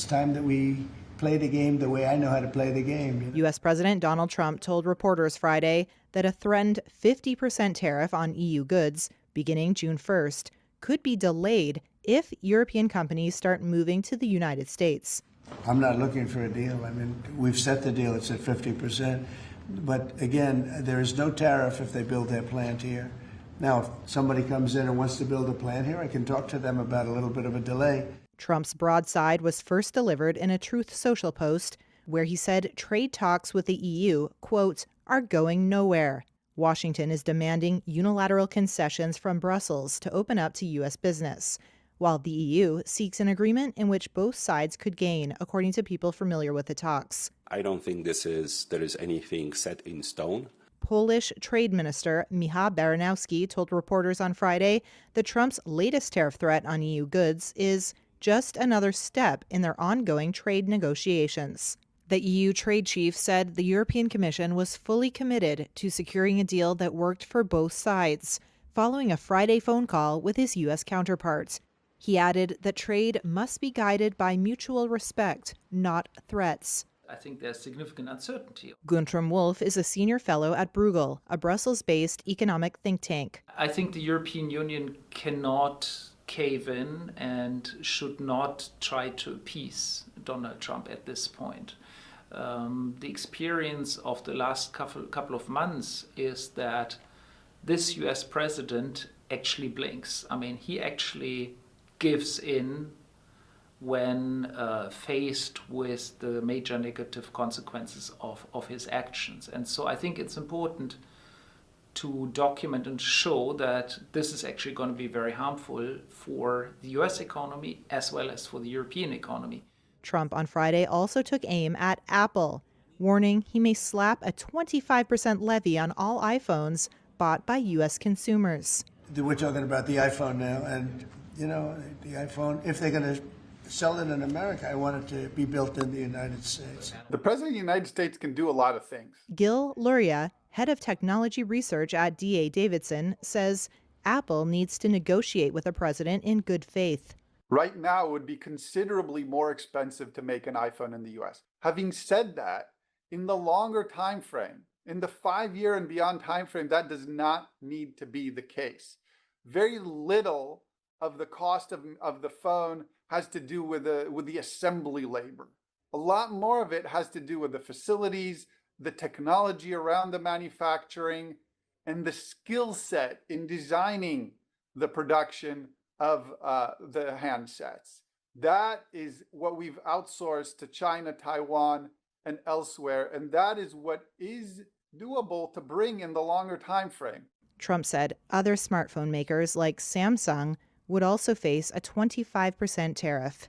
time that we play the game the way I know how to play the game. You know? U.S. President Donald Trump told reporters Friday that a threatened 50% tariff on EU goods beginning June 1st could be delayed if European companies start moving to the United States. I'm not looking for a deal. I mean, we've set the deal. It's at 50%. But again, there is no tariff if they build their plant here. Now, if somebody comes in and wants to build a plant here, I can talk to them about a little bit of a delay. Trump's broadside was first delivered in a Truth Social post where he said trade talks with the EU, quote, are going nowhere. Washington is demanding unilateral concessions from Brussels to open up to U.S. business, while the EU seeks an agreement in which both sides could gain, according to people familiar with the talks. I don't think there is anything set in stone. Polish Trade Minister Michał Baranowski told reporters on Friday that Trump's latest tariff threat on EU goods is just another step in their ongoing trade negotiations. The EU trade chief said the European Commission was fully committed to securing a deal that worked for both sides, following a Friday phone call with his U.S. counterpart. He added that trade must be guided by mutual respect, not threats. I think there's significant uncertainty. Guntram Wolf is a senior fellow at Bruegel, a Brussels-based economic think tank. I think the European Union cannot cave in and should not try to appease Donald Trump at this point. The experience of the last couple of months is that this US president actually blinks. I mean, he actually gives in when faced with the major negative consequences of his actions. And so I think it's important to document and show that this is actually going to be very harmful for the US economy as well as for the European economy. Trump on Friday also took aim at Apple, warning he may slap a 25% levy on all iPhones bought by U.S. consumers. We're talking about the iPhone now, and, you know, the iPhone, if they're going to sell it in America, I want it to be built in the United States. The President of the United States can do a lot of things. Gil Luria, head of technology research at D.A. Davidson, says Apple needs to negotiate with the president in good faith. Right now, it would be considerably more expensive to make an iPhone in the US. Having said that, in the longer time frame, in the 5-year and beyond time frame, that does not need to be the case. Very little of the cost of the phone has to do with the assembly labor. A lot more of it has to do with the facilities, the technology around the manufacturing, and the skill set in designing the production of the handsets. That is what we've outsourced to China, Taiwan, and elsewhere, and that is what is doable to bring in the longer time frame. Trump said other smartphone makers like Samsung would also face a 25% tariff.